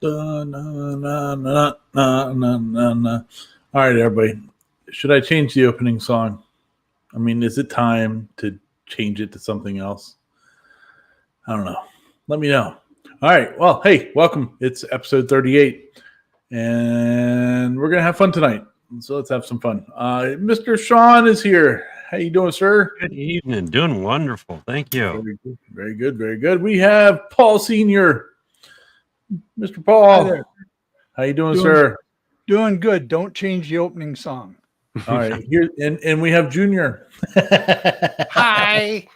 All right, everybody. Should I change the opening song? I mean, is it time to change it to something else? I don't know. Let me know. All right. Well, hey, welcome. It's episode 38, and we're gonna have fun tonight. So let's have some fun. Mr. Sean is here. How you doing, sir? Good evening. Doing wonderful. Thank you. Very good. Very good. Very good. We have Paul Senior. Mr. Paul. Hi there. How you doing, sir? Doing good. Don't change the opening song. All right. Here and we have Junior. Hi.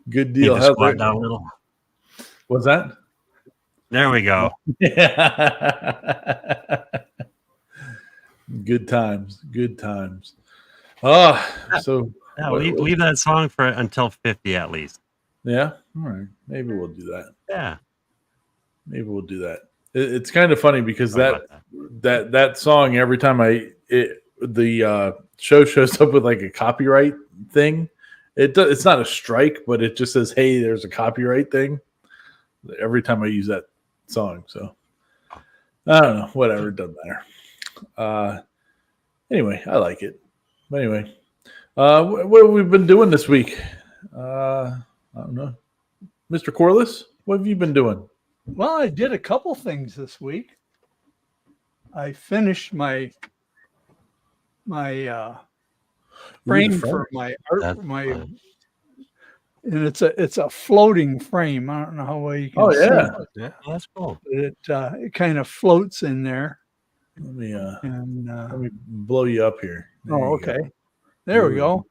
Good deal. Need to squat down a little. What's that? There we go. Good times. Good times. Oh, so Yeah, leave that song for until 50 at least. yeah. All right. Maybe we'll do that. Yeah. Maybe we'll do that. It's kind of funny because Sorry about that song, every time the show shows up with like a copyright thing, it's not a strike, but it just says, "Hey, there's a copyright thing." Every time I use that song, so I don't know. Whatever, it doesn't matter. Anyway, I like it. But anyway, what have we been doing this week? I don't know, Mr. Corliss. What have you been doing? Well, I did a couple things this week. I finished my frame for my art. That's and it's a floating frame. I don't know how well you can Oh see yeah. it. Yeah, that's cool. It kind of floats in there. Let me And let me blow you up here. There you okay, go. there we go.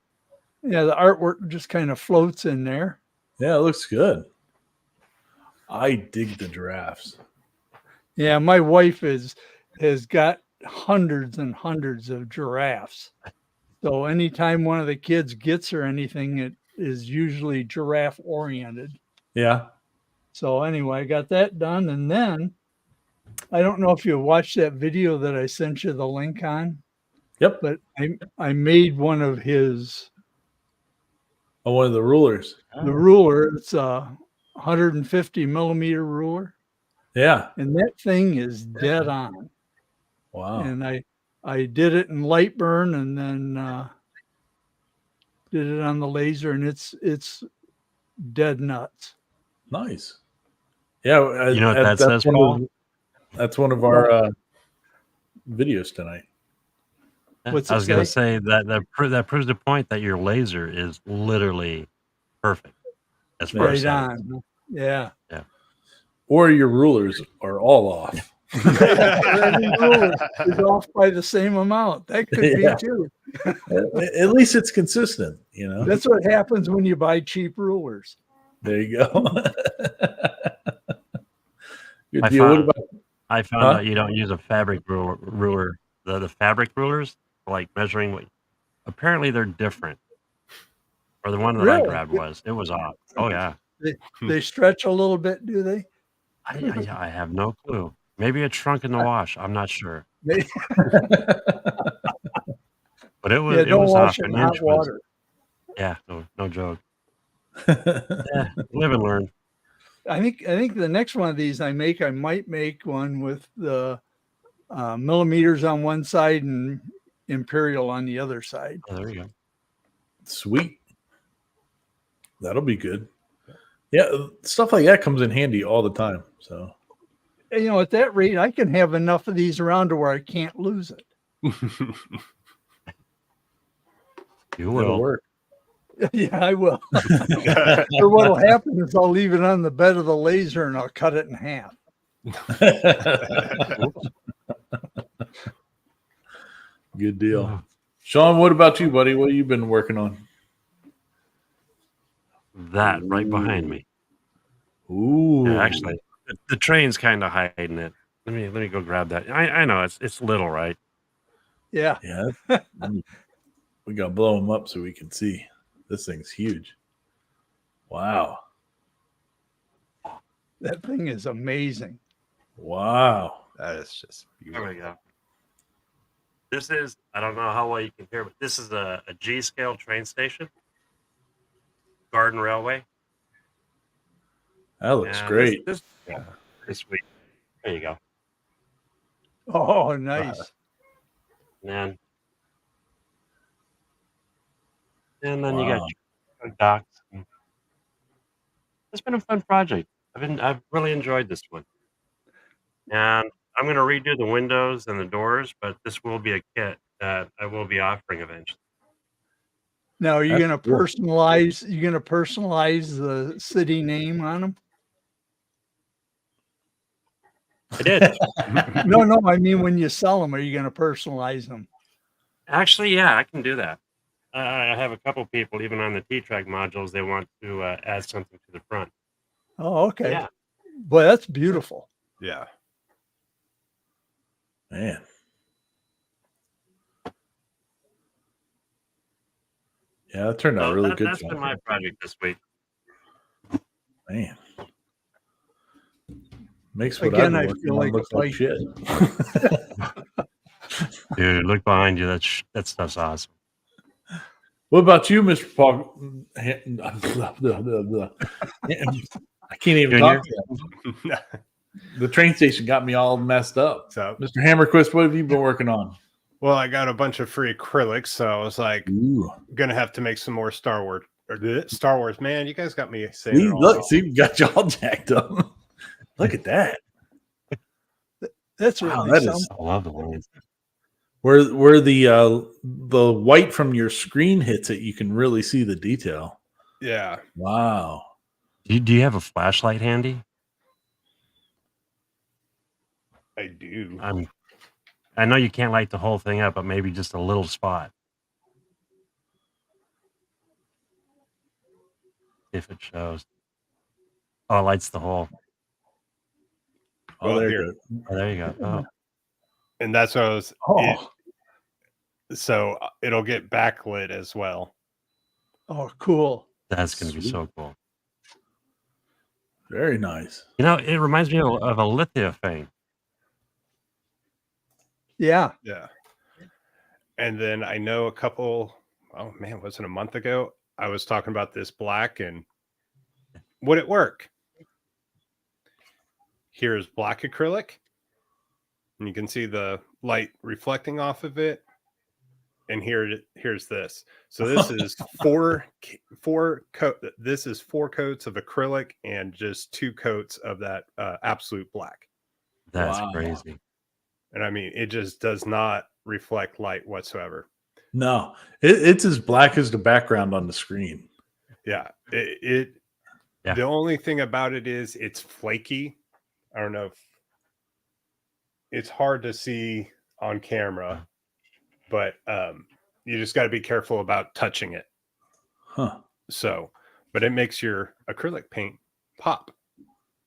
Yeah, the artwork just kind of floats in there. Yeah, it looks good. I dig the giraffes. Yeah, my wife has got hundreds and hundreds of giraffes. So anytime one of the kids gets her anything, it is usually giraffe oriented. Yeah. So anyway, I got that done. And then I don't know if you watched that video that I sent you the link on. Yep. But I made one of his One of the rulers. the ruler. It's a 150 millimeter ruler. Yeah. And that thing is dead on. Wow. And I did it in Lightburn and then did it on the laser, and it's dead nuts. Nice. Yeah. You know what that says, Paul? That's one of our videos tonight. What's I it was going to say? say that proves the point that your laser is literally perfect as far as Right size. on. Yeah. Or your rulers are all off. Every ruler is off by the same amount. That could Yeah. be too. At least it's consistent, you know. That's what happens when you buy cheap rulers. There you go. Good I deal. found- What about out you don't use a fabric ruler. The fabric rulers, like measuring what. Apparently, they're different. Or the one that I Really? grabbed it was off. Oh yeah. They stretch a little bit, do they? I have no clue. Maybe it shrunk in the wash. I'm not sure. They But it was yeah, it don't was wash off. it in An hot inch was water. yeah, no joke. Yeah, live and learn. I think the next one of these I might make one with the millimeters on one side and imperial on the other side. Oh, there you go. Sweet. That'll be good. Yeah, stuff like that comes in handy all the time. So And, at that rate, I can have enough of these around to where I can't lose it. You it'll will. work. Yeah, I will. Or what'll happen is I'll leave it on the bed of the laser and I'll cut it in half. Good deal. Sean, what about you, buddy? What have you been working on? That right behind me. Ooh. Yeah, actually, the train's kind of hiding it. Let me go grab that. I know it's little, right? Yeah. Yeah. We got to blow them up so we can see. This thing's huge. Wow. That thing is amazing. Wow. That is just There beautiful. we go. This is, I don't know how well you can hear, but this is a G-scale train station. Garden Railway. That looks Yeah, great. This sweet. There you go. Oh, nice. And then you got Wow. your docks. It's been a fun project. I've really enjoyed this one. And I'm going to redo the windows and the doors, but this will be a kit that I will be offering eventually. Now, are you That's going to cool. personalize? You going to personalize the city name on them? I did. No. I mean, when you sell them, are you going to personalize them? Actually, yeah, I can do that. I have a couple people, even on the T-Track modules, they want to add something to the front. Oh, okay. Yeah. Boy, that's beautiful. Yeah. Man. Yeah, that turned out So really good. that's been my project this week. Man. Makes what Again, I've I been feel working on like a look like fight. shit. Dude, look behind you. That stuff's awesome. What about you, Mr. Paul? I can't even Junior? talk. The train station got me all messed up. So, Mr. Hammerquist, what have you been working on? well, I got a bunch of free acrylics, so I was like, Ooh. gonna have to make some more Star Wars. Star Wars, man, you guys got me saying See, it all look, wrong. see, we got you all jacked up. Look at that. That's Wow, really that something. is I love the lines. where the white from your screen hits it, you can really see the detail. Yeah. Wow. Do you have a flashlight handy? I do. I know you can't light the whole thing up, but maybe just a little spot. If it shows. Oh, it lights the whole. Oh, Well, there here. you go. Oh, there you go. Oh, And that's what I was. Oh, So it'll get backlit as well. oh, cool. that's going to be Sweet. so cool. Very nice. You know, it reminds me of a Lithia thing. Yeah. Yeah. And then I know a couple, oh man, was it a month ago? I was talking about this black and would it work? Here's black acrylic. And you can see the light reflecting off of it. And here's this. So this is this is 4 coats of acrylic and just 2 coats of that absolute black. That's Wow. crazy. And I mean, it just does not reflect light whatsoever. No, it's as black as the background on the screen. Yeah. Yeah. The only thing about it is it's flaky. I don't know if it's hard to see on camera, but you just got to be careful about touching it. Huh. So, but it makes your acrylic paint pop.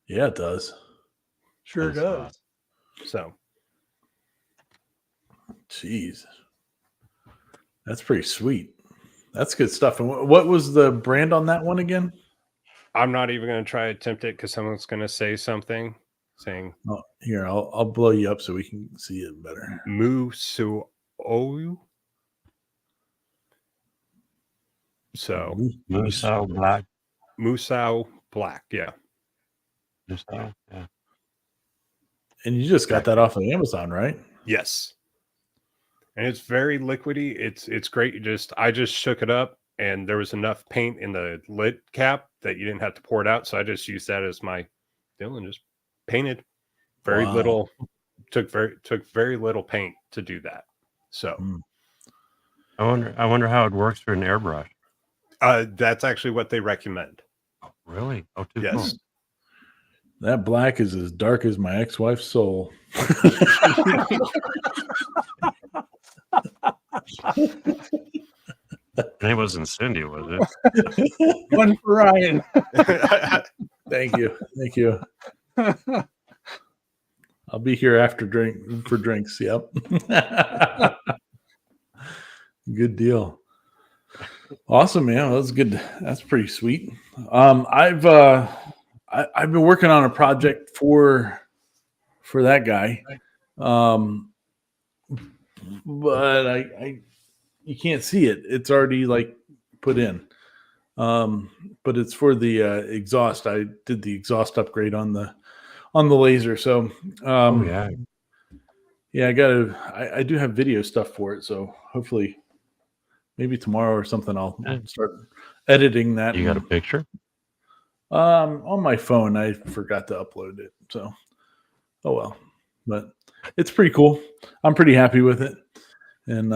Yeah, it does. Sure That's does. So, Jeez. That's pretty sweet. That's good stuff. And what was the brand on that one again? I'm not even going to try to attempt it because someone's going to say something saying Oh, here, I'll blow you up so we can see it better. Musou. So, Musou black. Musou black. Yeah. Musou, yeah. And you just got that off of Amazon, right? Yes. And it's very liquidy. It's great. I just shook it up and there was enough paint in the lid cap that you didn't have to pour it out. So I just used that as my deal and just painted. Very Wow. little took very little paint to do that. So I wonder how it works for an airbrush. that's actually what they recommend. Oh, really? Oh, too Yes. cool. That black is as dark as my ex-wife's soul. And it wasn't Cindy, was it? One for Ryan. Thank you. Thank you. I'll be here after for drinks. Yep. Good deal. Awesome, man. That's good. That's pretty sweet. I've been working on a project for that guy. But I you can't see it. It's already like put in. But it's for the exhaust. I did the exhaust upgrade on the laser. So Oh yeah. yeah, I do have video stuff for it. So hopefully maybe tomorrow or something I'll start editing that. You got a picture? On my phone. I forgot to upload it. So oh well. But it's pretty cool. I'm pretty happy with it. And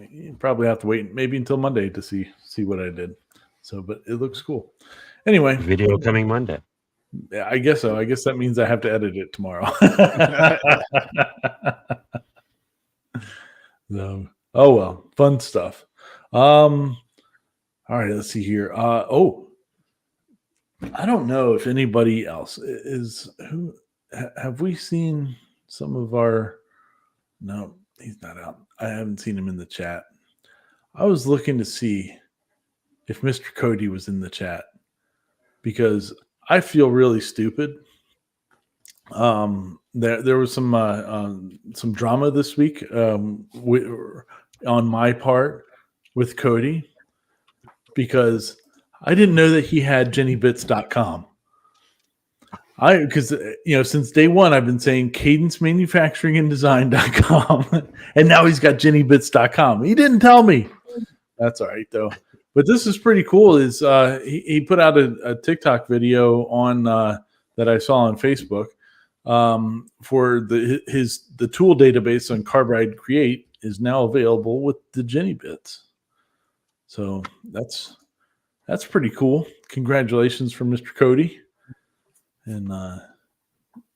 you probably have to wait maybe until Monday to see what I did. So, but it looks cool. Anyway, Video coming Monday. yeah, I guess so. I guess that means I have to edit it tomorrow. So, oh well, fun stuff. All right, let's see here. Oh, I don't know if anybody else is who have we seen some of our. No, he's not out. I haven't seen him in the chat. I was looking to see if Mr. Cody was in the chat because I feel really stupid. There was some drama this week on my part with Cody because I didn't know that he had JennyBits.com. Because since day one I've been saying Cadence Manufacturing and Design.com and now he's got JennyBits.com. He didn't tell me. That's all right though. But this is pretty cool. Is he put out a TikTok video on that I saw on Facebook for the tool database on Carbide Create is now available with the JennyBits. So that's pretty cool. Congratulations for Mr. Cody. And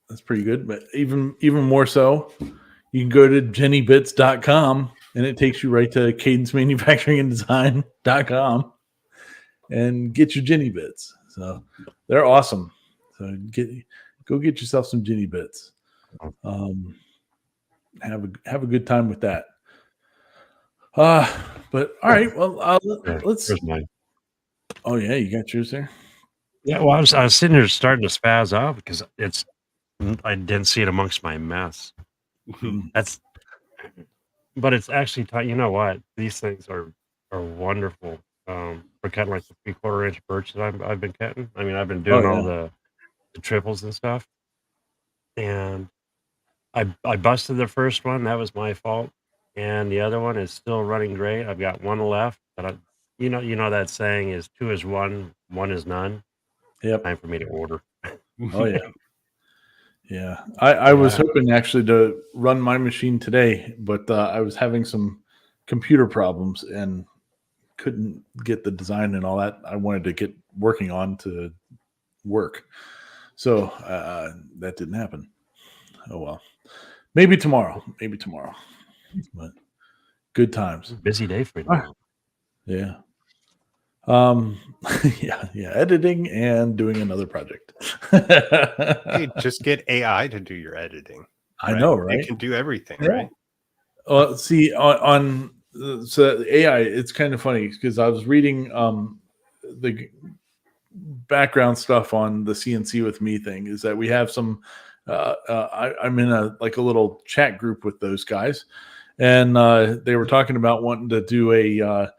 that's pretty good. But even more so, you can go to jennybits.com and it takes you right to Cadence Manufacturing and Design.com and get your Jenny Bits. So they're awesome. So go get yourself some Jenny Bits. Have a good time with that. But all right, well let's. Where's mine? Oh yeah, you got yours there. Yeah, well, I was sitting here starting to spaz out because I didn't see it amongst my mess. But it's actually you know what? These things are wonderful. For cutting like the 3/4 inch birch that I've been cutting. I mean, I've been doing all the triples and stuff, and I busted the first one. That was my fault, and the other one is still running great. I've got one left, but you know that saying is 2 is 1, 1 is none. Yep. Time for me to order. Oh yeah. Yeah. I was hoping actually to run my machine today, but I was having some computer problems and couldn't get the design and all that I wanted to get working on to work. So that didn't happen. Oh well. Maybe tomorrow. But good times. Busy day for you. Yeah. Yeah, editing and doing another project. Hey, just get AI to do your editing. I know, right? It can do everything, right? See, on so AI, it's kind of funny because I was reading the background stuff on the CNC with me thing. Is that we have some? I'm in a little chat group with those guys, and they were talking about wanting to do a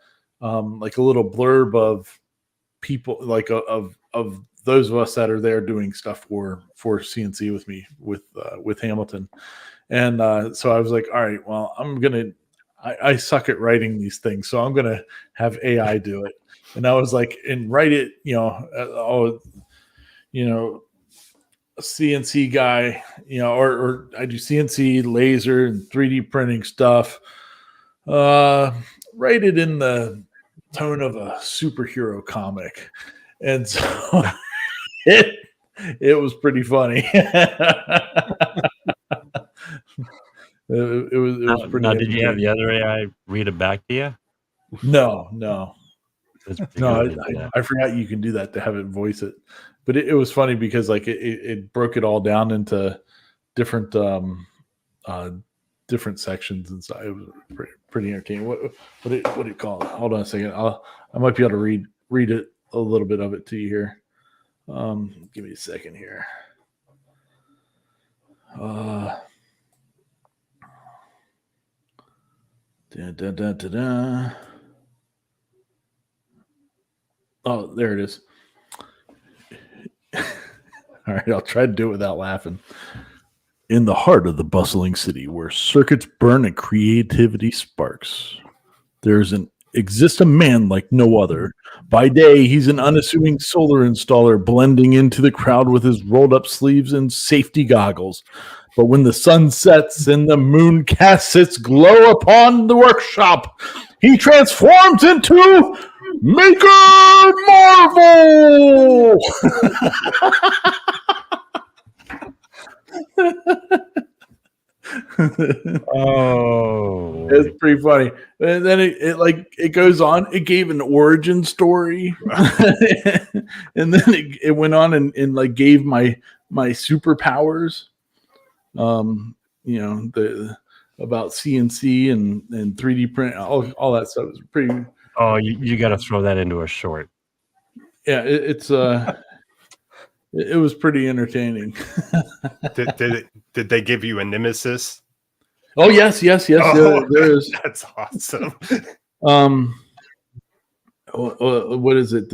little blurb of people of those of us that are there doing stuff for CNC with me with Hamilton. And so I was like, all right, well, I suck at writing these things, so I'm gonna have AI do it. And I was like, and write it, a CNC guy, or I do CNC laser and 3D printing stuff. Write it in the tone of a superhero comic. And so it was pretty funny. It was pretty. Now, did you have the other AI read it back to you? No. Good, I forgot you can do that to have it voice it. But it was funny because it broke it all down into different different sections and stuff. It was pretty entertaining. What do you call it? Hold on a second. I might be able to read it a little bit of it to you here. Give me a second here. Oh, there it is. All right, I'll try to do it without laughing. In the heart of the bustling city, where circuits burn and creativity sparks, exists a man like no other. By day, he's an unassuming solar installer, blending into the crowd with his rolled up sleeves and safety goggles. But when the sun sets and the moon casts its glow upon the workshop, he transforms into Maker Marvel. Oh, It's pretty funny. And then it goes on. It gave an origin story, and then it went on and like gave my superpowers. The about CNC and 3D print, all that stuff is pretty. Oh, you got to throw that into a short. Yeah, it was pretty entertaining. did they give you a nemesis? Oh yes. Oh, There is. That's awesome. What is it?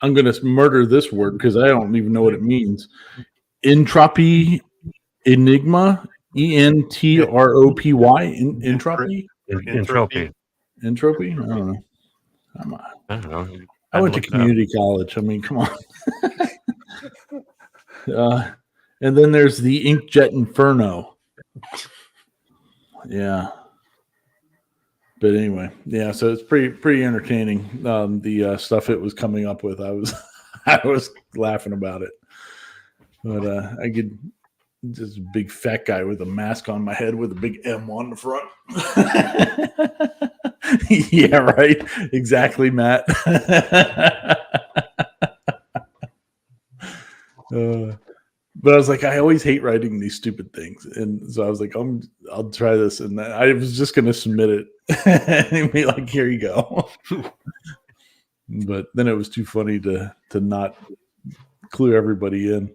I'm going to murder this word because I don't even know what it means. Entropy Enigma, ENTROPY. Entropy. Entropy. Entropy. I don't know. I don't know. I went to community college. I mean, come on. And then there's the Inkjet Inferno. Yeah. But anyway, yeah. So it's pretty entertaining. The stuff it was coming up with, I was laughing about it. But I could just a big fat guy with a mask on my head with a big M on the front. Yeah, right. Exactly, Matt. But I was like, I always hate writing these stupid things, and so I was like, I'll try this, and I was just going to submit it and be like, here you go. But then it was too funny to not clue everybody in.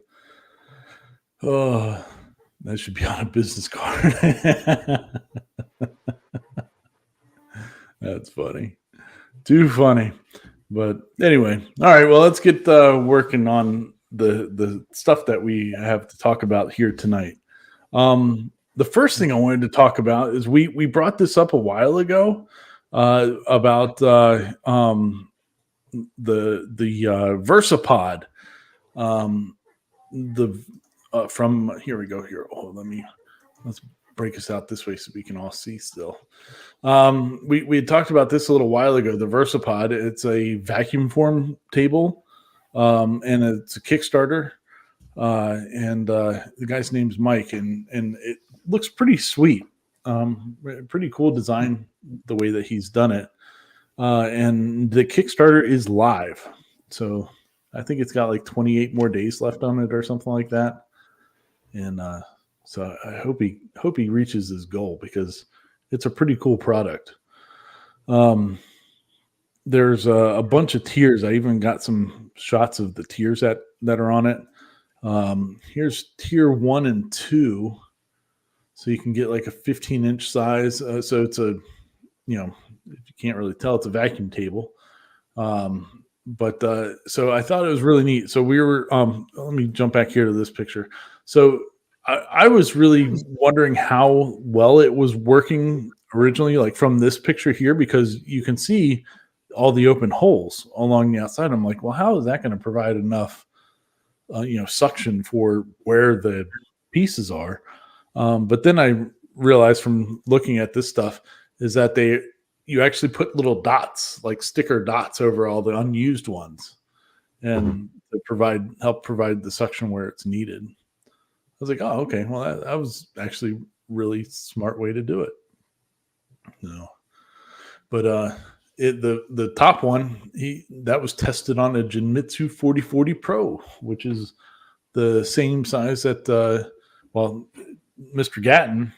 Oh, that should be on a business card. That's funny. Too funny. But anyway, all right. Well, let's get working on the stuff that we have to talk about here tonight. The first thing I wanted to talk about is we brought this up a while ago about the Versapod. From here we go here. Oh, let's break us out this way so we can all see still. We had talked about this a little while ago. The Versapod, it's a vacuum form table, and it's a Kickstarter. And the guy's name's Mike, and it looks pretty sweet. Pretty cool design the way that he's done it. And the Kickstarter is live, so I think it's got like 28 more days left on it or something like that. And so I hope he reaches his goal because it's a pretty cool product. There's a bunch of tiers. I even got some shots of the tiers that are on it. Here's tier 1 and 2. So you can get like a 15-inch size. So it's if you can't really tell, it's a vacuum table. But so I thought it was really neat. So we were, let me jump back here to this picture. So I was really wondering how well it was working originally, like from this picture here, because you can see all the open holes along the outside. I'm like, well, how is that going to provide enough, suction for where the pieces are? But then I realized from looking at this stuff is that you actually put little dots, like sticker dots, over all the unused ones, and to help provide the suction where it's needed. I was like, oh, okay. Well, that was actually really smart way to do it. No, but the top one, that was tested on a Genmitsu 4040 Pro, which is the same size that Mr. Gatton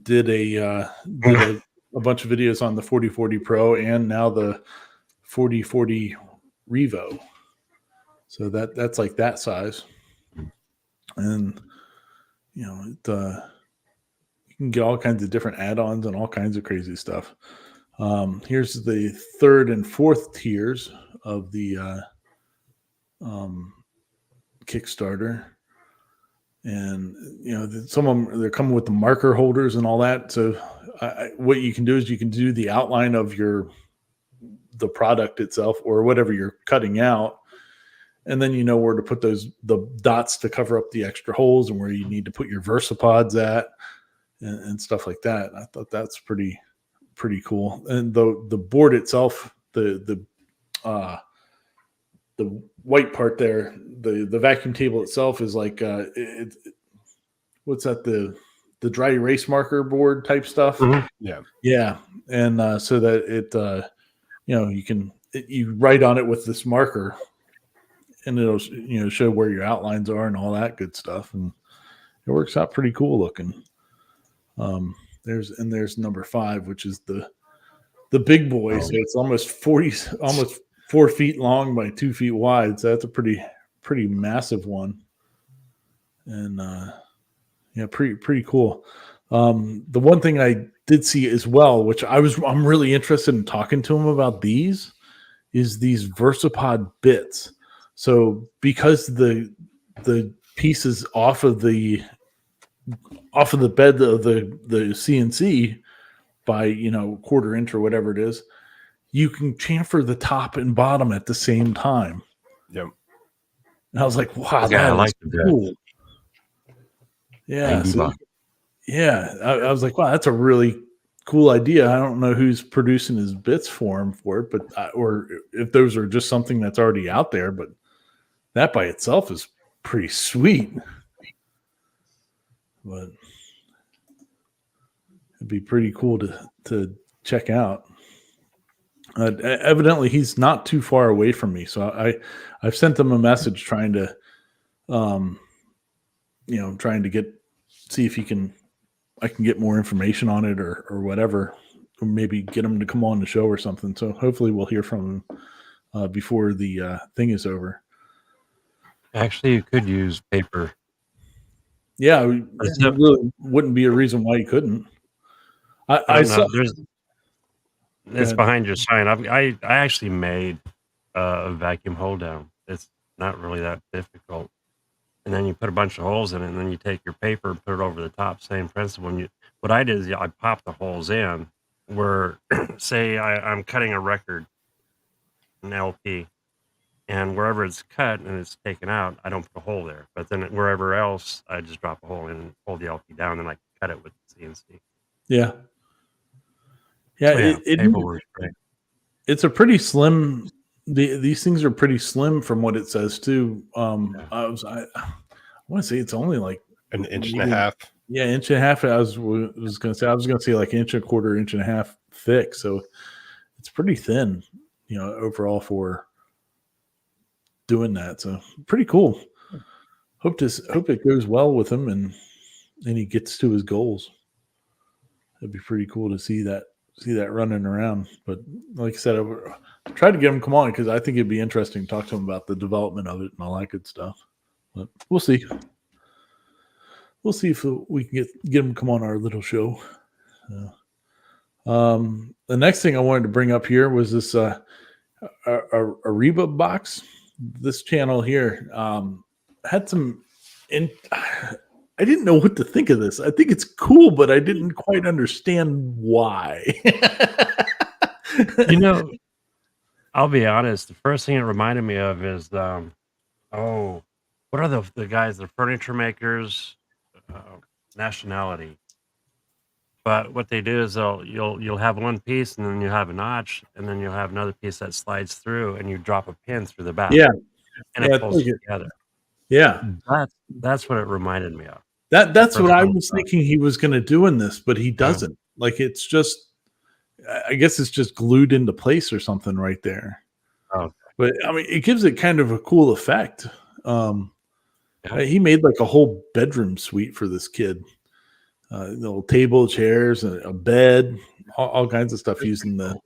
did a bunch of videos on the 4040 Pro and now the 4040 Revo. So that's like that size. And you can get all kinds of different add-ons and all kinds of crazy stuff. Here's the third and fourth tiers of the Kickstarter. And some of them, they're coming with the marker holders and all that. So what you can do is you can do the outline of the product itself or whatever you're cutting out, and then you know where to put the dots to cover up the extra holes and where you need to put your Versapods at and stuff like that. I thought that's pretty cool. And the board itself, the white part there, the vacuum table itself is like what's that, the dry erase marker board type stuff. Yeah. And so that it you write on it with this marker, and it'll show where your outlines are and all that good stuff, and it works out pretty cool looking. There's number 5, which is the big boy. So it's almost 4 feet long by 2 feet wide. So that's a pretty massive one. And pretty cool. The one thing I did see as well, which I'm really interested in talking to him about, is these Versapod bits. So because the pieces off of the bed of the CNC by quarter inch or whatever it is, you can chamfer the top and bottom at the same time. Yep. And I was like, wow, Yeah, I that like is that. cool. Yeah. I was like, wow, that's a really cool idea. I don't know who's producing his bits for him for it, but or if those are just something that's already out there, but that by itself is pretty sweet. But it'd be pretty cool to check out. Evidently, he's not too far away from me, so I've sent him a message trying to, see if I can get more information on it or whatever, or maybe get him to come on the show or something. So hopefully we'll hear from him before the thing is over. Actually, you could use paper. Yeah, there really wouldn't be a reason why you couldn't. I saw. It's behind your sign. I actually made a vacuum hold down. It's not really that difficult. And then you put a bunch of holes in it, and then you take your paper and put it over the top. Same principle. What I did is I popped the holes in where, say, I'm cutting a record, an LP, and wherever it's cut and it's taken out, I don't put a hole there. But then wherever else, I just drop a hole in and hold the LP down, and I cut it with the CNC. Yeah. Yeah, it's a pretty slim. These things are pretty slim from what it says too. I want to say it's only like an inch and a half. Yeah, inch and a half. I was going to say like inch and a quarter, inch and a half thick. So it's pretty thin, overall for doing that. So pretty cool. Hope it goes well with him and he gets to his goals. It'd be pretty cool to see that running around. But like I said, I tried to get him come on because I think it'd be interesting to talk to him about the development of it and all that good stuff. But we'll see. We'll see if we can get him to come on our little show. The next thing I wanted to bring up here was this Ariba box. This channel here had some. I didn't know what to think of this. I think it's cool, but I didn't quite understand why. I'll be honest. The first thing it reminded me of is, what are the guys, the furniture makers, nationality? But what they do is you'll have one piece, and then you have a notch, and then you'll have another piece that slides through, and you drop a pin through the back. Yeah, and it pulls together. Yeah, that's what it reminded me of. That's what I was thinking he was going to do in this, but he doesn't. Yeah. Like it's just, I guess it's just glued into place or something right there. Oh, but I mean, it gives it kind of a cool effect. He made like a whole bedroom suite for this kid. Little table, chairs, a bed, all kinds of stuff using the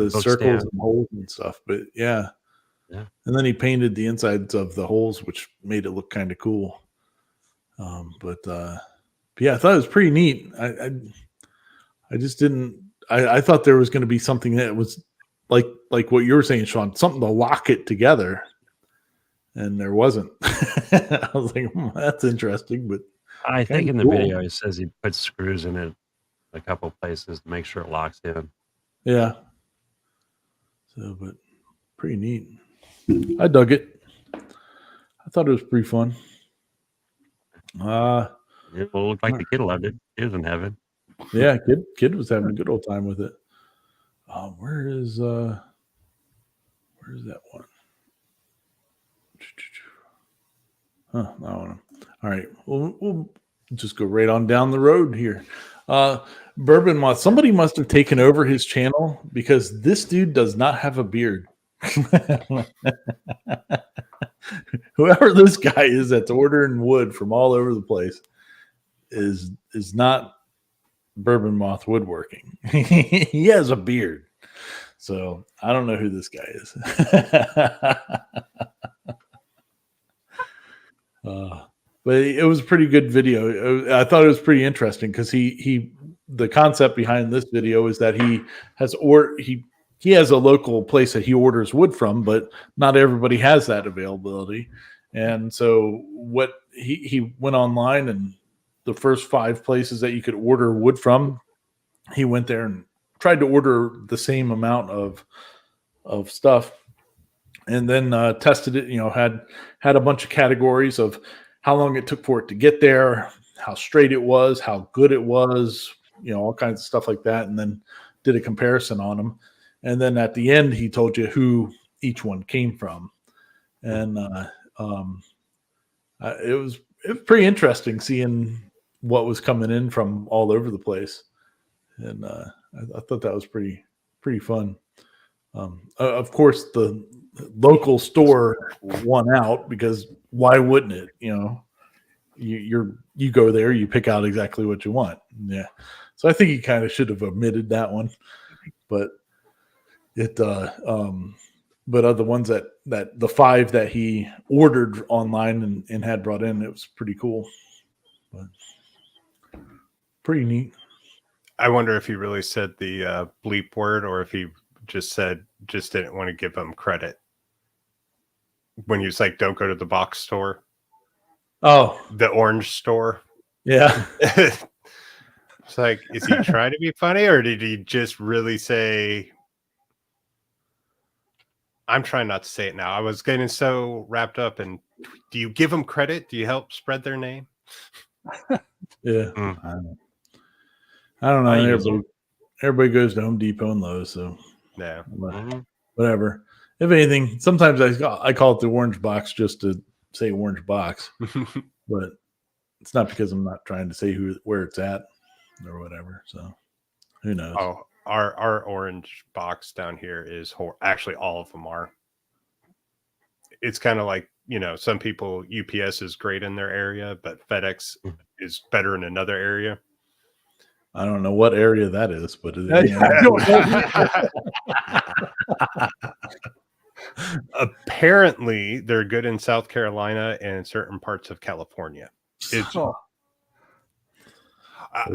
circles and holes and stuff. But yeah. And then he painted the insides of the holes, which made it look kind of cool. But yeah, I thought it was pretty neat. I just didn't. I thought there was going to be something that was like what you were saying, Sean, something to lock it together, and there wasn't. I was like, that's interesting, but I think kinda in the cool. video it says he puts screws in it a couple places to make sure it locks in. yeah. So, but pretty neat. I dug it. I thought it was pretty fun. It looked like the kid loved it. He was in heaven. Yeah, kid was having a good old time with it. Where's that one? Huh, that one. All right, we'll just go right on down the road here. Bourbon Moth. Somebody must have taken over his channel because this dude does not have a beard. Whoever this guy is that's ordering wood from all over the place is not Bourbon Moth Woodworking. He has a beard. So I don't know who this guy is. But it was a pretty good video. I thought it was pretty interesting because the concept behind this video is that he has a local place that he orders wood from, but not everybody has that availability. And so what he went online, and the first 5 places that you could order wood from, he went there and tried to order the same amount of stuff, and then tested it. Had a bunch of categories of how long it took for it to get there, how straight it was, how good it was, all kinds of stuff like that, and then did a comparison on them. And then at the end, he told you who each one came from, and it was pretty interesting seeing what was coming in from all over the place, and I thought that was pretty fun. Of course, the local store won out because why wouldn't it? You go there, you pick out exactly what you want. Yeah, so I think he kind of should have omitted that one, but it but other ones that the 5 that he ordered online and had brought in, it was pretty cool, but pretty neat. I wonder if he really said the bleep word, or if he just didn't want to give him credit when he was like, "Don't go to the box store." Oh, The orange store. yeah. It's like, is he trying to be funny, or did he just really say? I'm trying not to say it now. I was getting so wrapped up in, do you give them credit? Do you help spread their name? Yeah. Mm. I don't know. Everybody goes to Home Depot and Lowe's, so No. whatever. If anything, sometimes I call it the orange box just to say orange box, but it's not because I'm not trying to say where it's at or whatever. So who knows? Oh, our orange box down here is actually all of them are. It's kind of like, some people, UPS is great in their area, but FedEx is better in another area. I don't know what area that is, but apparently they're good in South Carolina and certain parts of California.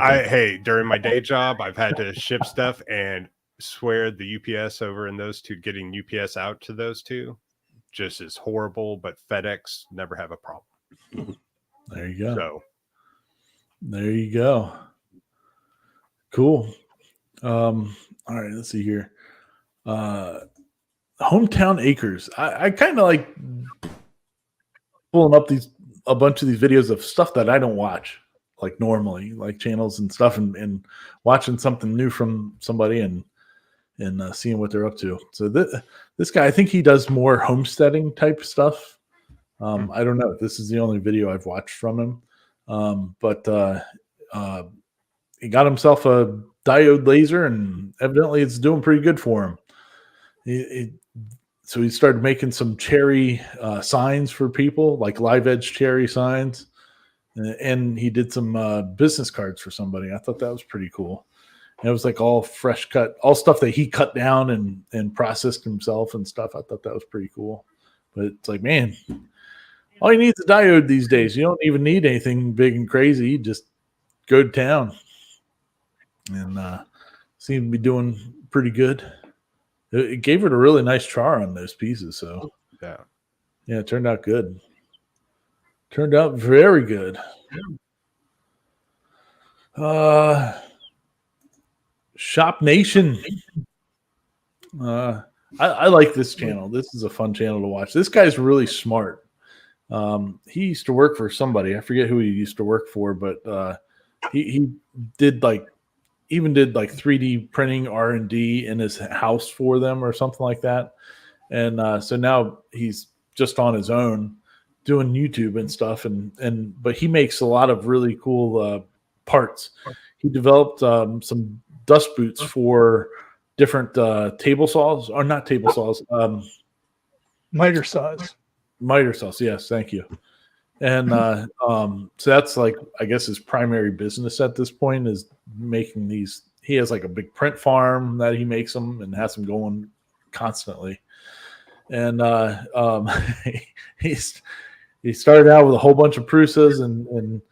Hey, during my day job, I've had to ship stuff and swear the UPS over in those two, getting UPS out to those two just is horrible, but FedEx never have a problem. There you go. So there you go. Cool. All right, let's see here. Hometown Acres. I kind of like pulling up a bunch of these videos of stuff that I don't watch like normally, like channels and stuff, and watching something new from somebody and seeing what they're up to. So this guy, I think he does more homesteading type stuff. I don't know. This is the only video I've watched from him. But he got himself a diode laser, and evidently it's doing pretty good for him. So he started making some cherry signs for people, like live edge cherry signs. And he did some business cards for somebody. I thought that was pretty cool. And it was like all fresh cut, all stuff that he cut down and processed himself and stuff. I thought that was pretty cool. But it's like, man, all you need is a diode these days. You don't even need anything big and crazy. You just go to town and seemed to be doing pretty good. It gave it a really nice char on those pieces. So Yeah. yeah, it turned out good. Turned out very good. Shop Nation. I like this channel. This is a fun channel to watch. This guy's really smart. He used to work for somebody. I forget who he used to work for, but he did even did 3D printing R&D in his house for them or something like that. And so now he's just on his own doing YouTube and stuff. But he makes a lot of really cool parts. He developed some dust boots for different table saws, or not table saws, Miter saws. miter saws. Yes, thank you. And so that's I guess his primary business at this point is making these. He has a big print farm that he makes them and has them going constantly. And he started out with a whole bunch of Prusas and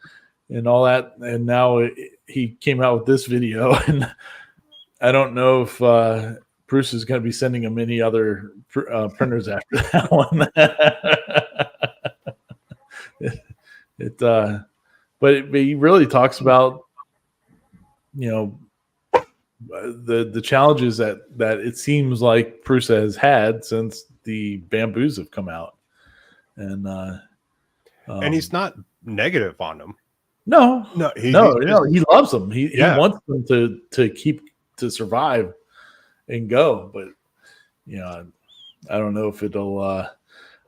all that, and now he came out with this video, and I don't know if Bruce is going to be sending him any other printers after that one. But he really talks about the challenges that it seems like Prusa has had since the bamboos have come out, and he's not negative on them. No, He loves them. He Yeah. wants them to keep to survive and go. But I don't know if it'll. I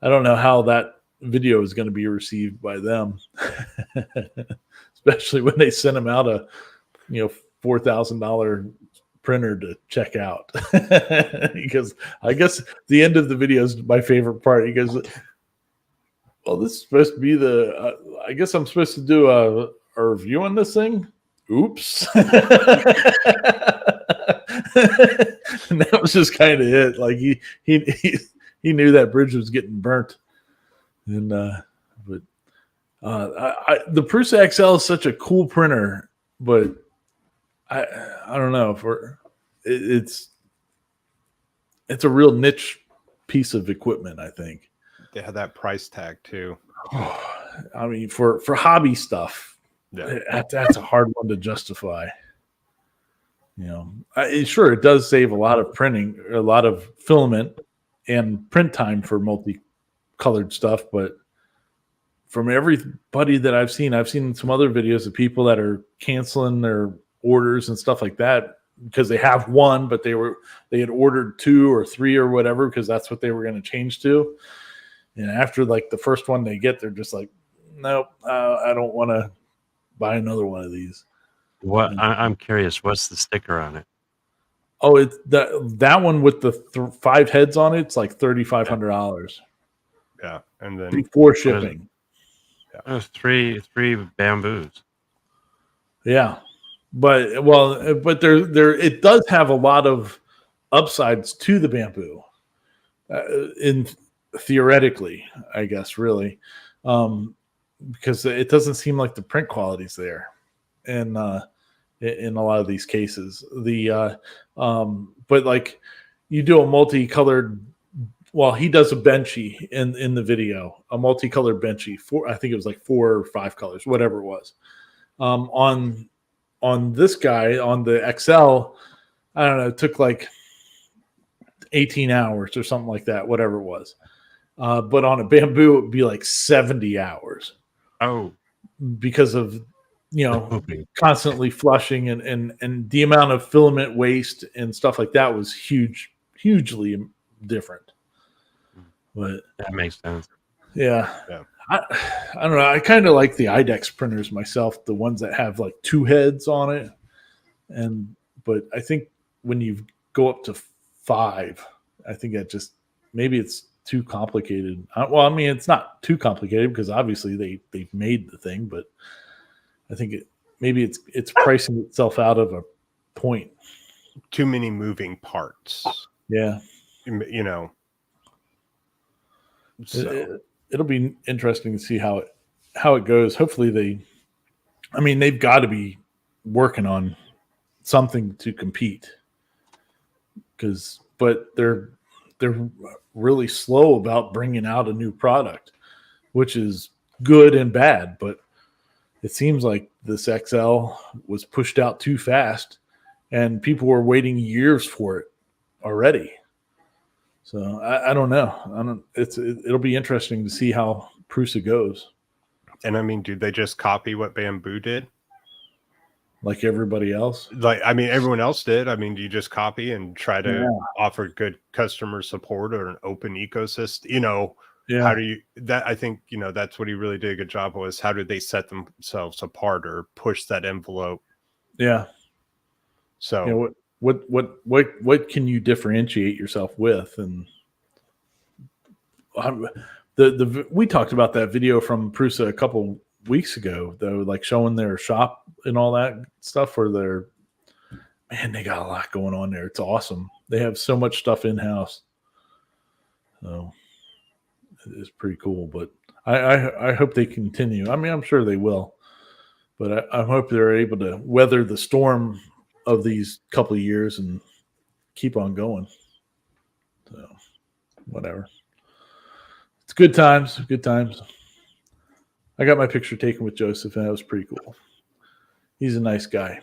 don't know how that video is going to be received by them, especially when they send him out a $4,000 printer to check out. Because I guess the end of the video is my favorite part. He goes, well, this is supposed to be I guess I'm supposed to do a review on this thing. Oops. And that was just kind of it. He knew that bridge was getting burnt. And the Prusa XL is such a cool printer, but I don't know it's a real niche piece of equipment, I think. They have that price tag too. I mean, for hobby stuff, Yeah. that's a hard one to justify. Sure, it does save a lot of printing, a lot of filament and print time for multicolored stuff. But from everybody that I've seen some other videos of people that are canceling their orders and stuff like that because they have one, but they had ordered 2 or 3 or whatever because that's what they were going to change to. And after the first one they get, they're just like, nope, I don't want to buy another one of these. What I'm curious, what's the sticker on it? Oh, it's that one with the 5 heads on it. It's like $3,500 Yeah. And then before shipping. There's three bamboos. Yeah, but there it does have a lot of upsides to the bamboo. In theoretically, I guess, really, because it doesn't seem like the print quality's there, and in a lot of these cases, but you do a multicolored. Well, he does a benchy in the video, a multicolored benchy. I think it was 4 or 5 colors, whatever it was. On this guy, on the XL, I don't know, it took 18 hours or something like that, whatever it was. But on a bamboo, it would be 70 hours. Oh, because of constantly flushing and the amount of filament waste and stuff like that was hugely different. But that makes sense. Yeah. I don't know. I kind of like the IDEX printers myself, the ones that have 2 heads on it. But I think when you go up to 5, I think that maybe it's too complicated. Well, I mean, it's not too complicated because obviously they've made the thing, but I think maybe it's pricing itself out of a point. Too many moving parts. Yeah. So. It'll be interesting to see how it goes. Hopefully they've got to be working on something to compete but they're really slow about bringing out a new product, which is good and bad. But it seems like this XL was pushed out too fast, and people were waiting years for it already. So I don't know. It'll be interesting to see how Prusa goes, And I mean, do they just copy what Bamboo did? like everybody else. Like, I mean, everyone else did. I mean, do you just copy and try to Yeah. offer good customer support or an open ecosystem? You know, Yeah, how do you that? I think, you know, that's what he really did a good job was how did they set themselves apart or push that envelope? yeah. So You know, what can you differentiate yourself with? And we talked about that video from Prusa a couple weeks ago, though, like showing their shop and all that stuff. Where they got a lot going on there. It's awesome. They have so much stuff in house, so it's pretty cool. But I hope they continue. I mean, I'm sure they will, but I hope they're able to weather the storm of these couple of years and keep on going. So whatever. It's good times. Good times. I got my picture taken with Joseph, and that was pretty cool. He's a nice guy.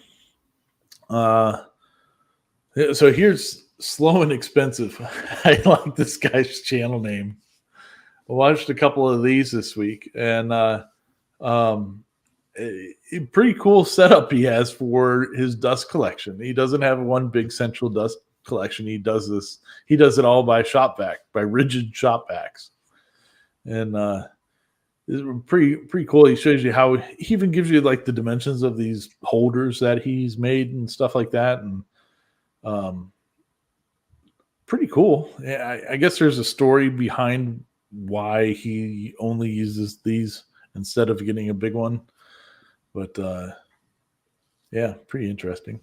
So here's Slow and Expensive. I like this guy's channel name. I watched a couple of these this week, and a pretty cool setup he has for his dust collection. He doesn't have one big central dust collection. He does it all by shop vac, by rigid shop vacs. And it's pretty cool. He shows you how he even gives you like the dimensions of these holders that he's made and stuff like that. And pretty cool. Yeah, I guess there's a story behind why he only uses these instead of getting a big one. But yeah, pretty interesting.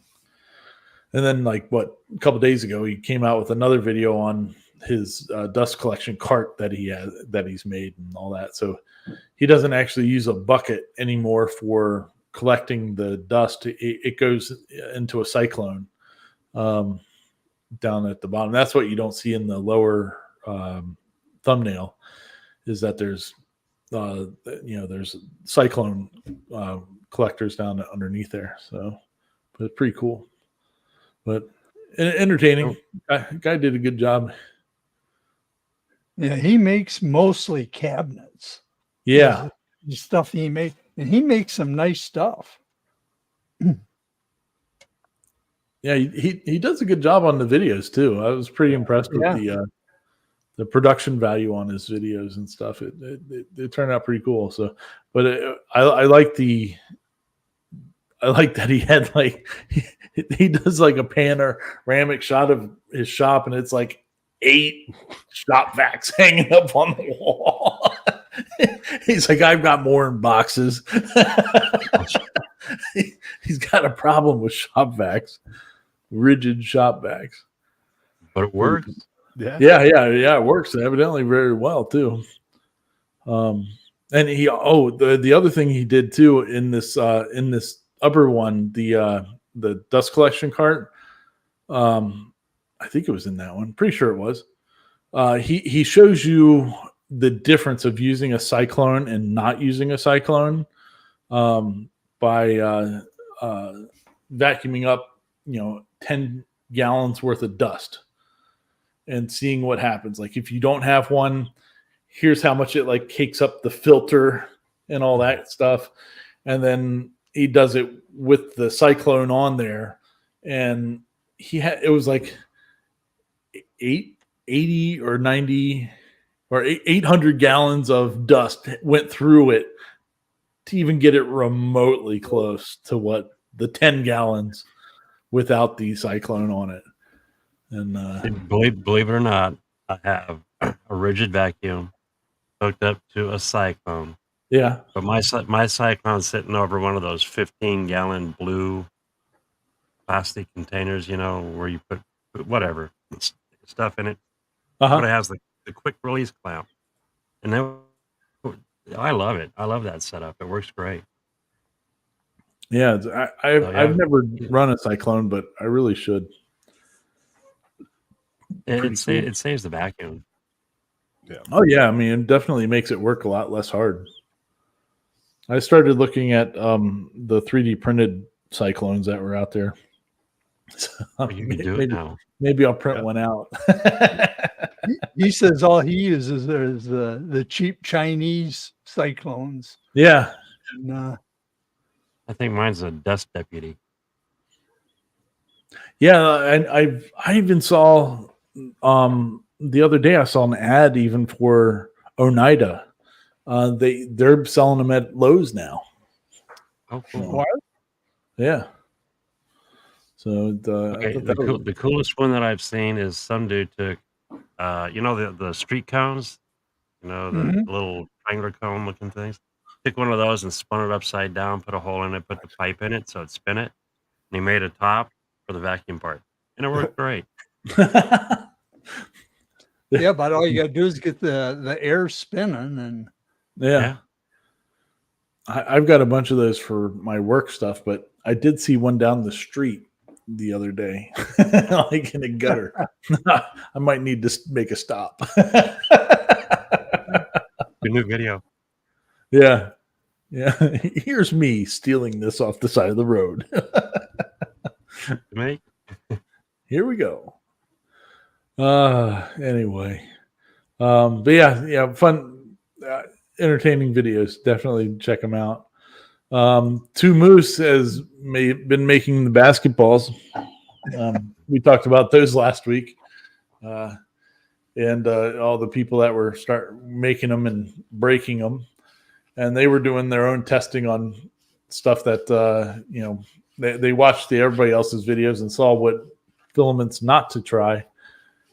And then, like, a couple days ago, he came out with another video on his dust collection cart that he's made and all that. So he doesn't actually use a bucket anymore for collecting the dust. It goes into a cyclone down at the bottom. That's what you don't see in the lower thumbnail, is that there's there's cyclone collectors down underneath there. So, but it's pretty cool. But entertaining. Guy did a good job. Yeah, he makes mostly cabinets. Yeah. The stuff he made, and he makes some nice stuff. Yeah, he does a good job on the videos too. I was pretty impressed with the production value on his videos and stuff. It turned out pretty cool. So, but I like that he had like he does like a panoramic shot of his shop, and it's like 8 shop vacs hanging up on the wall. He's like, I've got more in boxes. He's got a problem with shop vacs, rigid shop vacs. But it works. yeah. It works evidently very well too. And the other thing he did too in this upper one, the dust collection cart. I think it was in that one. Pretty sure it was. He shows you the difference of using a cyclone and not using a cyclone by vacuuming up, 10 gallons worth of dust and seeing what happens. Like if you don't have one, here's how much it like cakes up the filter and all that stuff. And then he does it with the cyclone on there, and it was like 80 or 90 or 800 gallons of dust went through it to even get it remotely close to what the 10 gallons without the cyclone on it. And Believe it or not, I have a rigid vacuum hooked up to a cyclone. yeah, But my cyclone's sitting over one of those 15-gallon blue plastic containers, where you put whatever stuff in it. But it has the quick release clamp. And then I love it. I love that setup. It works great. yeah. I've never run a cyclone, but I really should. Pretty cool. It saves the vacuum. Oh yeah, I mean, it definitely makes it work a lot less hard. I started looking at the 3D printed cyclones that were out there. So, You can do it now. maybe I'll print Yeah. one out. He says all he uses is the cheap Chinese cyclones. Yeah, And, I think mine's a dust deputy. yeah, and I even saw the other day I saw an ad even for Oneida. They're selling them at Lowe's now. Oh, cool. What? Yeah. So Okay, the coolest one that I've seen is some dude took, the street cones, the Mhm. little triangular cone looking things. Took one of those and spun it upside down, put a hole in it, put the pipe in it so it'd spin it, and he made a top for the vacuum part, and it worked great. Yeah, but all you got to do is get the air spinning, and yeah. I've got a bunch of those for my work stuff, but I did see one down the street the other day, like in a gutter. I might need to make a stop. Good new video. Yeah. Here's me stealing this off the side of the road. To make. Here we go. Anyway. But yeah, fun, entertaining videos. Definitely check them out. Two Moose has been making the basketballs. We talked about those last week. And all the people that were making them and breaking them. And they were doing their own testing on stuff that, they watched everybody else's videos and saw what filaments not to try.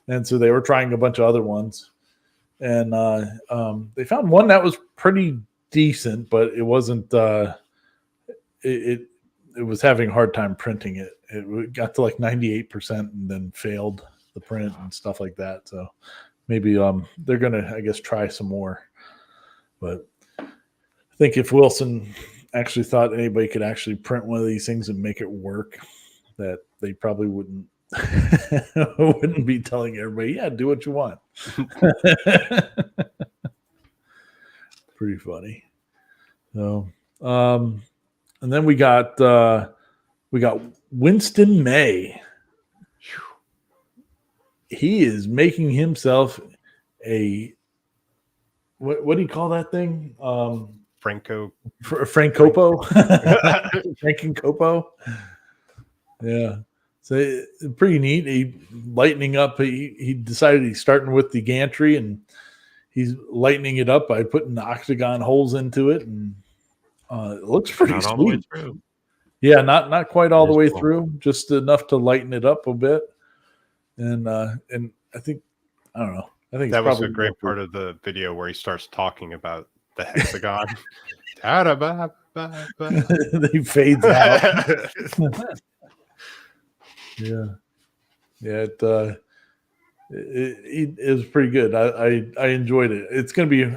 And so they were trying a bunch of other ones. And they found one that was pretty decent, but it wasn't, it was having a hard time printing it. It got to like 98% and then failed the print and stuff like that. So maybe they're going to, I guess, try some more. But I think if Wilson actually thought anybody could actually print one of these things and make it work, that they probably wouldn't be telling everybody, yeah, do what you want. Pretty funny. So, and then we got Winston May. He is making himself a what do you call that thing? Franco. Francopo. Frankencopo. Yeah. So pretty neat. He lightening up. He decided he's starting with the gantry and he's lightening it up by putting the octagon holes into it, and it looks pretty Not sweet. all the way through. Yeah, not quite all the way Cool. through, just enough to lighten it up a bit. And I think I don't know. I think That it's was probably a great part of the video where he starts talking about the hexagon. He fades out. Yeah. It was pretty good. I enjoyed it. It's going to be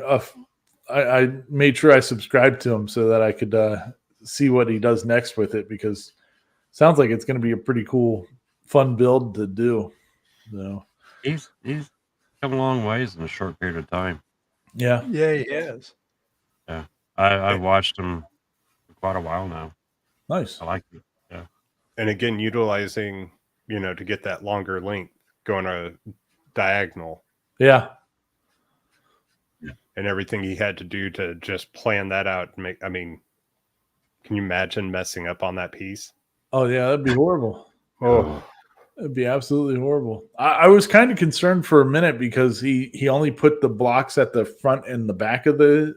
I made sure I subscribed to him so that I could see what he does next with it, because it sounds like it's going to be a pretty cool, fun build to do. So He's come a long ways in a short period of time. yeah, he has. I've watched him for quite a while now. nice. I like it. And again, utilizing, to get that longer length, going a diagonal Yeah, and everything he had to do to just plan that out. Can you imagine messing up on that piece? oh yeah, that'd be horrible. Oh, It'd be absolutely horrible. I was kind of concerned for a minute because he only put the blocks at the front and the back of the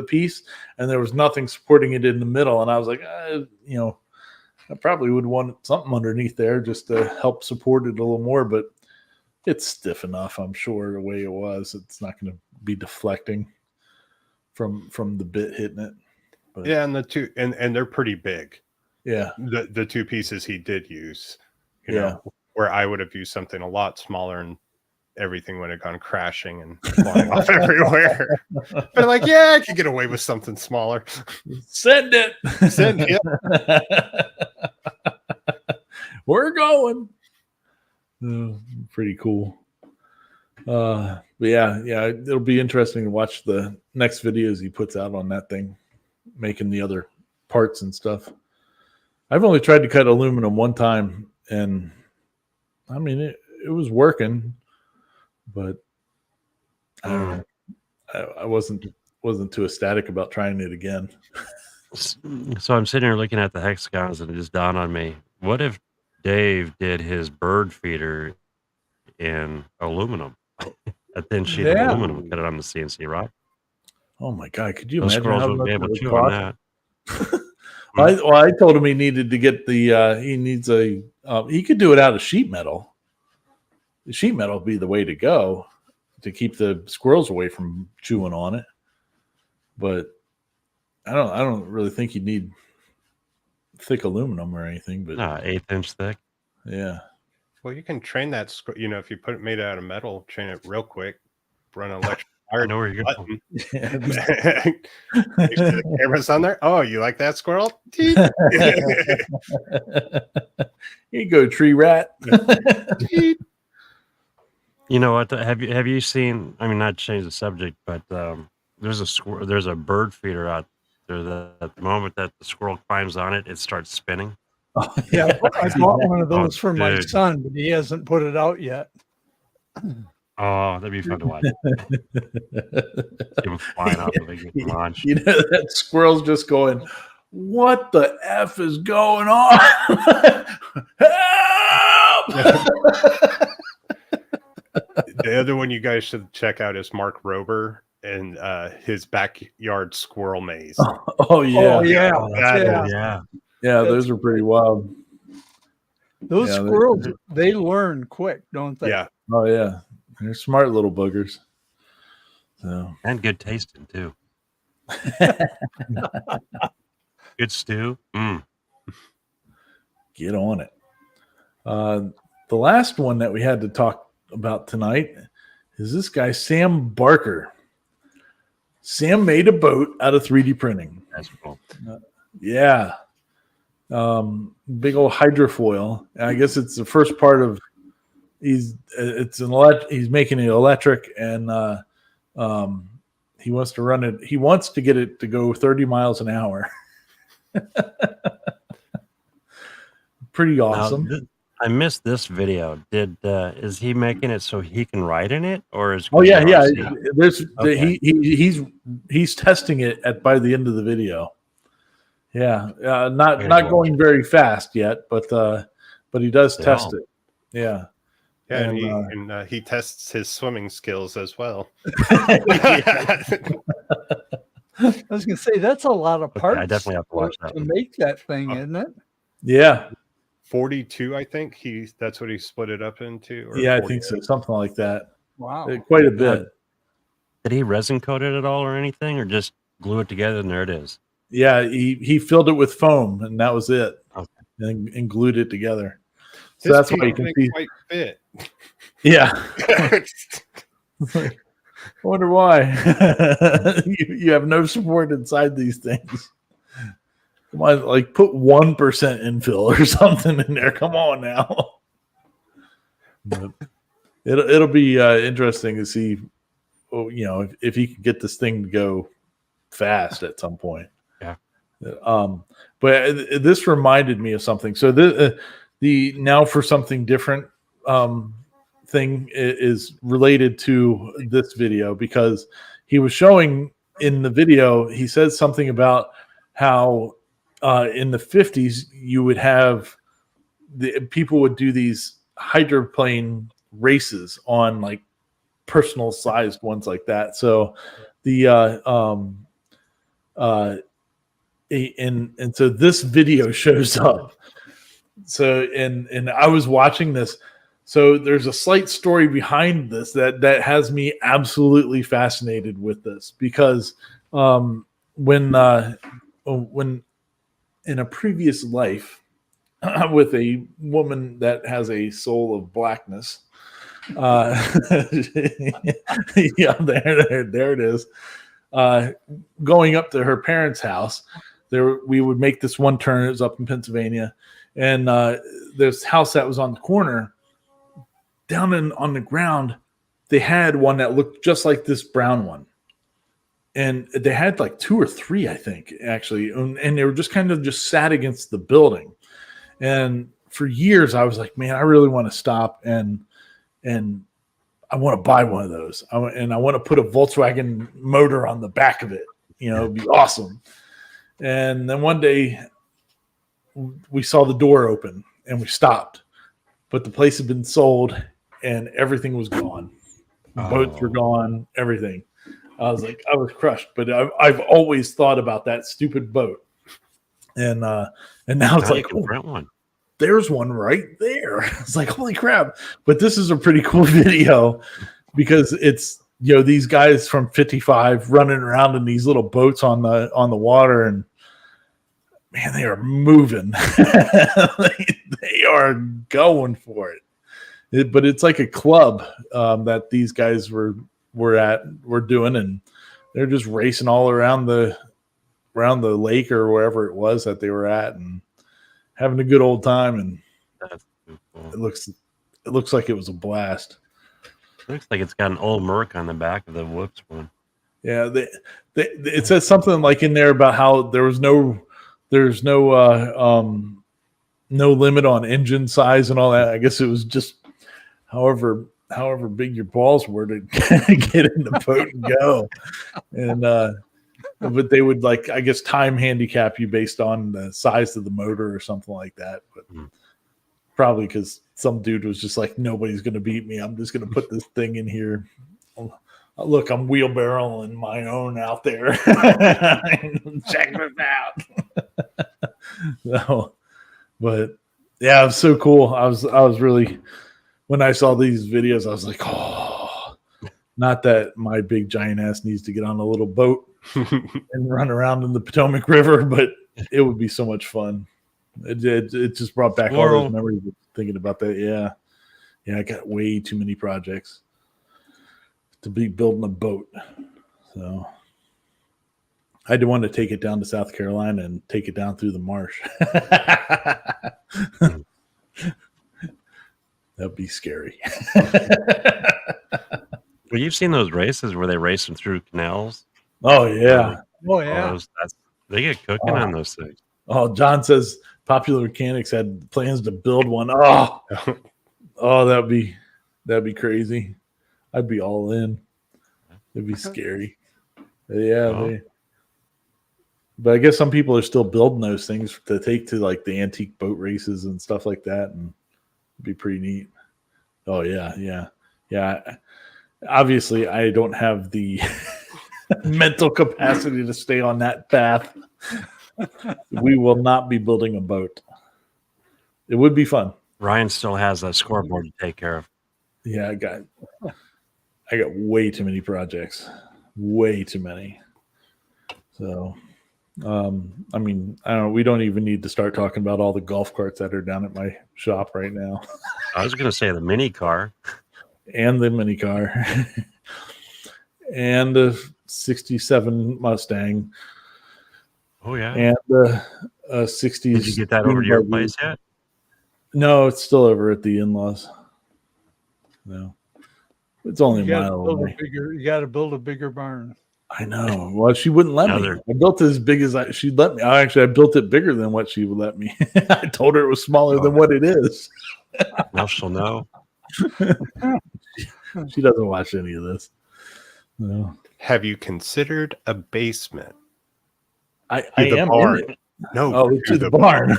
piece, and there was nothing supporting it in the middle. And I was like, I probably would want something underneath there just to help support it a little more. But it's stiff enough, I'm sure, the way it was. It's not going to be deflecting from the bit hitting it. But, yeah, and the two and they're pretty big. yeah, The two pieces he did use, Yeah. where I would have used something a lot smaller and everything would have gone crashing and flying off everywhere. But like, yeah, I could get away with something smaller. Send it. Send it. We're going. Pretty cool. But yeah, it'll be interesting to watch the next videos he puts out on that thing, making the other parts and stuff. I've only tried to cut aluminum one time, and I mean it was working, but I don't know. I wasn't too ecstatic about trying it again. So I'm sitting here looking at the hexagons, and it just dawned on me: what if Dave did his bird feeder in aluminum, a thin sheet of Yeah. aluminum, cut it on the CNC rock? Oh my god, could you Those imagine squirrels how would much be it able would to chew on cost? that. I told him he needed to get the he needs a he could do it out of sheet metal. The sheet metal would be the way to go to keep the squirrels away from chewing on it. But I don't really think you need thick aluminum or anything. But Nah, 1/8 inch thick. yeah, Well, you can train that. If you put it made out of metal, train it real quick. Run an electric I wire know where you're going. button. Make sure the camera's on there. Oh, you like that squirrel? Teet. here you go, tree rat. Teet. You know what? Have you seen? I mean, not to change the subject, but there's a bird feeder out there that at the moment that the squirrel climbs on it, it starts spinning. Yeah, I bought one of those for my dude. son, but he hasn't put it out yet. Oh, that'd be fun to watch. See him flying off the big launch. You know, that squirrel's just going, what the F is going on? Help! The other one you guys should check out is Mark Rober and his backyard squirrel maze. Oh yeah. Oh, yeah. That Yeah. is- Yeah. Yeah, those are pretty wild. Those Yeah, squirrels, they learn quick, don't they? Yeah. Oh yeah. They're smart little boogers. So And good tasting too. Good stew. get on it. The last one that we had to talk about tonight is this guy, Sam Barker. Sam made a boat out of 3D printing. That's cool. Yeah. Big old hydrofoil. I guess it's the first part of he's making it electric, and he wants to run it. He wants to get it to go 30 miles an hour. Pretty awesome. Now, I missed this video. Is he making it so he can ride in it, or is? Oh yeah, yeah. RC? There's Okay. he's testing it by the end of the video. Yeah, not Very not cool. going very fast yet, but he does test Yeah. it. Yeah. Yeah, And, and he tests his swimming skills as well. I was gonna say that's a lot of Okay, parts. I definitely have to watch that to one. make that thing, isn't it? Yeah, 42, I think. That's what he split it up into. Or yeah, I 40. think so. Something like that. Wow. Quite a bit. Did he resin coat it at all or anything, or just glue it together and there it is? Yeah, he filled it with foam, and that was it, Okay. and glued it together. So His that's why feet you can didn't see. quite fit. Yeah, I wonder why. you have no support inside these things. Come on, like put 1% infill or something in there. Come on now. But it'll be interesting to see, if he can get this thing to go fast at some point. Yeah. But this reminded me of something. So the now for something different thing is related to this video, because he was showing in the video, he says something about how in the 50s you would have people would do these hydroplane races on like personal sized ones like that. So the and so this video shows up. So and I was watching this. So there's a slight story behind this that has me absolutely fascinated with this, because when in a previous life with a woman that has a soul of blackness, yeah, there it is. Going up to her parents' house, we would make this one turn. It was up in Pennsylvania, and this house that was on the corner, down on the ground, they had one that looked just like this brown one. And they had like 2 or 3, I think, actually. And they were just kind of just sat against the building. And for years, I was like, man, I really want to stop and I want to buy one of those. I want to put a Volkswagen motor on the back of it. You know, it'd be awesome. And then one day we saw the door open and we stopped, but the place had been sold and everything was gone. Boats were gone, everything. I was like, I was crushed, but I've always thought about that stupid boat. And now it's like, you can rent one. There's one right there. It's like, holy crap. But this is a pretty cool video because it's, you know, these guys from 55 running around in these little boats on the water, and man, they are moving. they are going for it. But it's like a club that these guys were doing, and they're just racing all around the lake or wherever it was that they were at, and having a good old time. And That's too cool. it looks like it was a blast. Looks like it's got an old Merc on the back of the Whoops one. Yeah, it says something like in there about how there's no limit on engine size and all that. I guess it was just however big your balls were to get in the boat and go. And but they would, like, I guess, time handicap you based on the size of the motor or something like that. But probably because some dude was just like, nobody's going to beat me. I'm just going to put this thing in here. Look, I'm wheelbarrowing my own out there. Check this out. So, but yeah, it was so cool. I was really, when I saw these videos, I was like, oh, not that my big giant ass needs to get on a little boat and run around in the Potomac River, but it would be so much fun. It just brought back all those memories of thinking about that. Yeah, I got way too many projects to be building a boat. So I did want to take it down to South Carolina and take it down through the marsh. That'd be scary. Well, you've seen those races where they race them through canals. Oh yeah. Oh yeah. They get cooking on those things. Oh, John says Popular Mechanics had plans to build one. Oh, that'd be crazy. I'd be all in. It'd be scary. Yeah, but I guess some people are still building those things to take to like the antique boat races and stuff like that, and it'd be pretty neat. Oh yeah. Obviously, I don't have the mental capacity to stay on that path. We will not be building a boat. It would be fun. Ryan still has a scoreboard to take care of. Yeah, I got way too many projects. Way too many. So, I mean, I don't know. We don't even need to start talking about all the golf carts that are down at my shop right now. I was going to say the mini car. And the mini car. And the 67 Mustang. Oh, yeah. And the 60s. Did you get that over to your place yet? No, it's still over at the in-laws. No. It's only a mile away. You got to build a bigger barn. I know. Well, she wouldn't let me. I built it as big as she'd let me. I built it bigger than what she would let me. I told her it was smaller than what it is. Now she'll know. She doesn't watch any of this. No. Have you considered a basement? I am barn. in it. No, to the barn.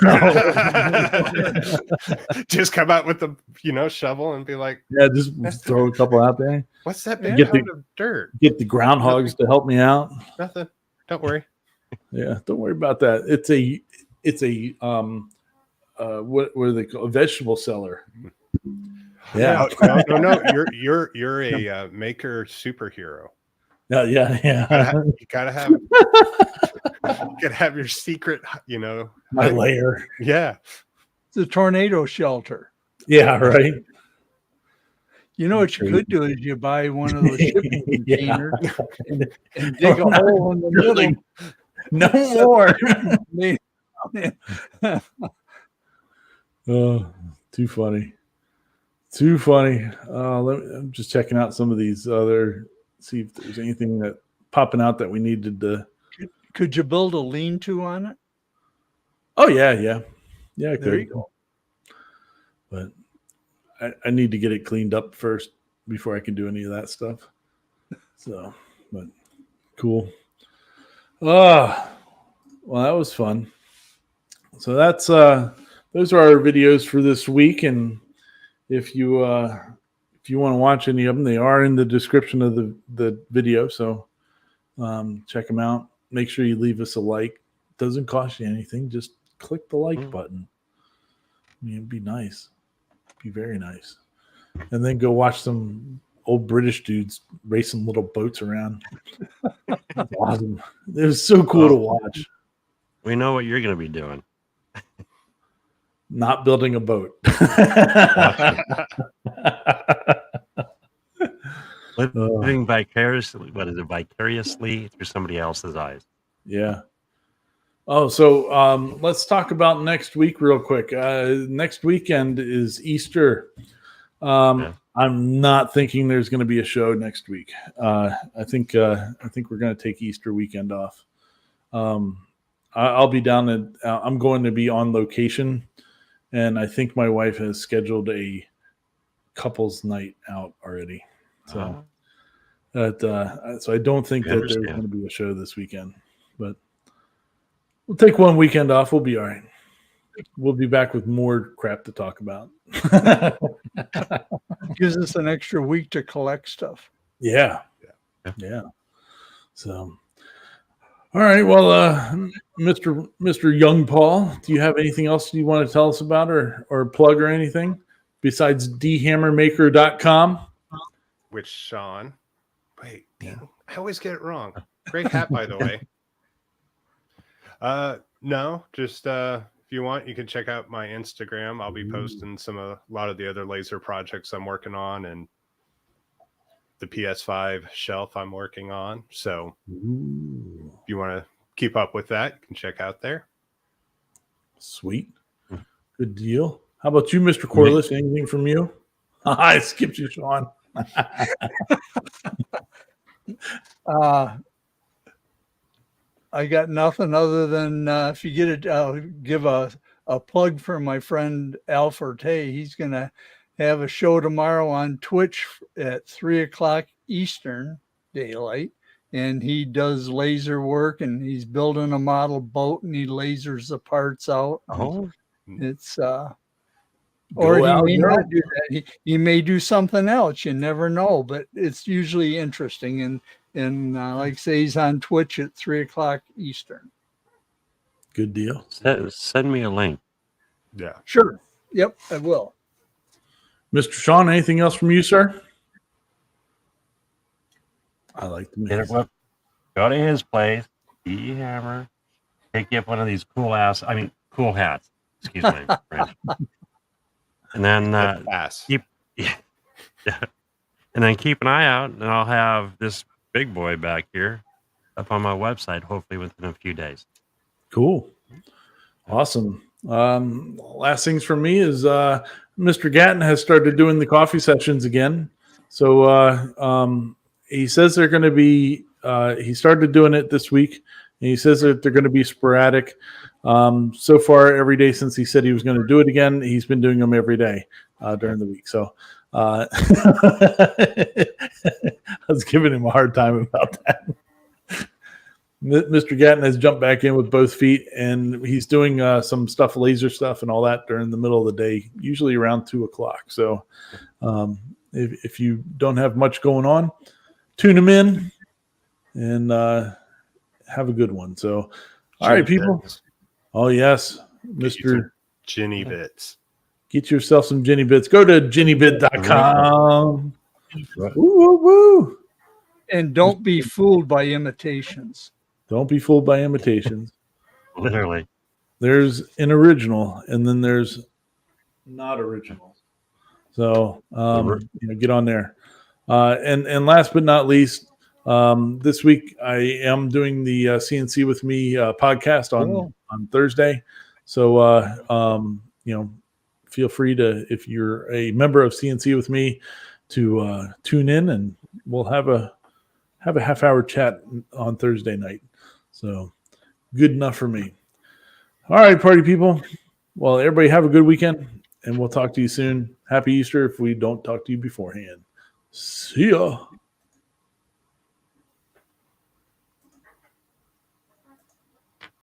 Just come out with the shovel and be like, yeah, just throw a couple out there. What's that big Get pound of dirt? Get the groundhogs to help me out. Nothing. Don't worry. Yeah, don't worry about that. It's a what were they called? A vegetable cellar. Yeah. No. You're a maker superhero. Yeah. You gotta have your secret, my lair. Yeah. It's a tornado shelter. Yeah, right. You know what you could do is you buy one of those shipping containers and dig a hole in the middle. No more. Oh, too funny. Too funny. I'm just checking out some of these other, see if there's anything that popping out that we needed to. Could you build a lean-to on it? Oh yeah, I There could. you go. But I need to get it cleaned up first before I can do any of that stuff. So, but cool. Well, that was fun. So that's those are our videos for this week, and if you want to watch any of them, they are in the description of the video. So check them out. Make sure you leave us a like. Doesn't cost you anything. Just click the like button. I mean, it'd be nice. Be very nice. And then go watch some old British dudes racing little boats around. That's awesome. It was so cool to watch. We know what you're going to be doing. Not building a boat. Living vicariously, what is it? Vicariously through somebody else's eyes. Yeah. Oh, so let's talk about next week real quick. Next weekend is Easter. I'm not thinking there's going to be a show next week. I think we're going to take Easter weekend off. I'll be down at. I'm going to be on location, and I think my wife has scheduled a couples night out already. So, so I don't think that there's going to be a show this weekend, but we'll take one weekend off. We'll be all right. We'll be back with more crap to talk about. Gives us an extra week to collect stuff. Yeah. So, all right. Well, Mr. Young Paul, do you have anything else you want to tell us about or plug or anything besides dhammermaker.com? Which Sean, wait, I always get it wrong. Great hat, by the way. No, just if you want, you can check out my Instagram. I'll be posting a lot of the other laser projects I'm working on and the PS5 shelf I'm working on. So if you want to keep up with that, you can check out there. Sweet. Good deal. How about you, Mr. Corliss? Anything from you? I skipped you, Sean. I got nothing other than if you get it, I'll give a plug for my friend Al Forte. He's going to have a show tomorrow on Twitch at 3:00 Eastern Daylight. And he does laser work, and he's building a model boat, and he lasers the parts out. Oh, It's or he may not do that. He may do something else. You never know, but it's usually interesting. And like I say, he's on Twitch at 3:00 Eastern. Good deal. send me a link. Yeah. Sure. Yep, I will. Mr. Sean, anything else from you, sir? I like the mix. Go to his place, D Hammer, pick you up one of these cool hats. Excuse me, French. And then keep an eye out, and I'll have this big boy back here up on my website, hopefully within a few days. Cool. Awesome. Last things from me is Mr. Gatton has started doing the coffee sessions again. So he says they're going to be, he started doing it this week, and he says that they're going to be sporadic. So far, every day since he said he was going to do it again, he's been doing them every day during the week. So I was giving him a hard time about that. Mr. Gatton has jumped back in with both feet, and he's doing some stuff, laser stuff and all that during the middle of the day, usually around 2:00. So if you don't have much going on, tune him in and have a good one. So, all right, people. Oh, yes, Mr. Ginny Bits. Get yourself some Ginny Bits. Go to ginnybit.com. Woo, woo, woo. And don't be fooled by imitations. Don't be fooled by imitations. Literally. There's an original, and then there's not original. So get on there. And last but not least, this week I am doing the CNC with Me podcast on Thursday. So feel free to, if you're a member of CNC with me, to tune in, and we'll have a half-hour chat on Thursday night. So good enough for me. All right, party people. Well, everybody have a good weekend, and we'll talk to you soon. Happy Easter if we don't talk to you beforehand. See ya.